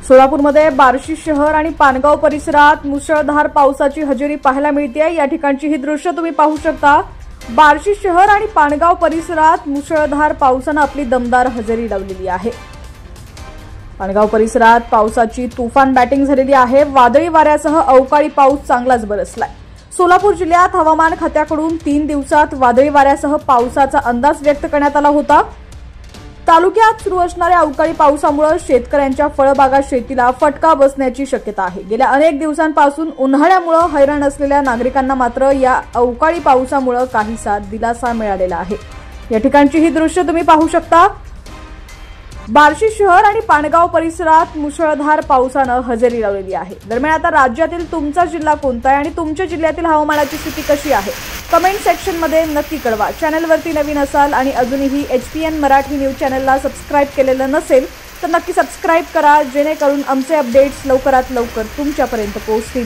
सोलापूरमध्ये बार्शी शहर आणि पानगाव परिसरात मुसळधार पावसाची हजेरी पाहायला मिळते। या ठिकाणची ही दृश्य तुम्ही पाहू शकता। बार्शी शहर आणि पानगाव परिसरात मुसळधार पावसाने आपली दमदार हजेरी लावलेली आहे। पानगाव परिसरात पावसाची तुफान बॅटिंग झालेली आहे। वादळी वाऱ्यासह अवकाळी पाऊस चांगलाच बरसलाय। सोलापूर जिल्ह्यात हवामान खात्याकडून 3 दिवसात वादळी वाऱ्यासह पावसाचा अंदाज व्यक्त करण्यात आला होता। तालुक्यात सुरू असणाऱ्या अवकाळी पावसामुळे शेतकऱ्यांच्या फळबागा शेतीला फटका बसण्याची शक्यता आहे। गेल्या अनेक दिवसांपासून उन्हाळ्यामुळे हैराण असलेल्या नागरिकांना मात्र या अवकाळी पावसामुळे काहीसा दिलासा मिळालेला आहे। या ठिकाणची ही दृश्य तुम्ही पाहू शकता। बार्शी शहर आणि पानगाव परिसरात मुसळधार पावसाने हजेरी लावलेली आहे। दरम्यान आता राज्यातील तुमचा जिल्हा कोणता आहे आणि तुमच्या जिल्ह्यातील हवामानाची स्थिती कशी आहे कमेंट सेक्शन मध्ये नक्की कळवा। चॅनलवरती नवीन असाल आणि अजूनही HPN मराठी न्यूज चॅनलला सबस्क्राइब केलेलं नसेल तर नक्की सबस्क्राइब करा, जेणेकरून आमचे अपडेट्स लवकरात लवकर तुमच्यापर्यंत पोहोचतील।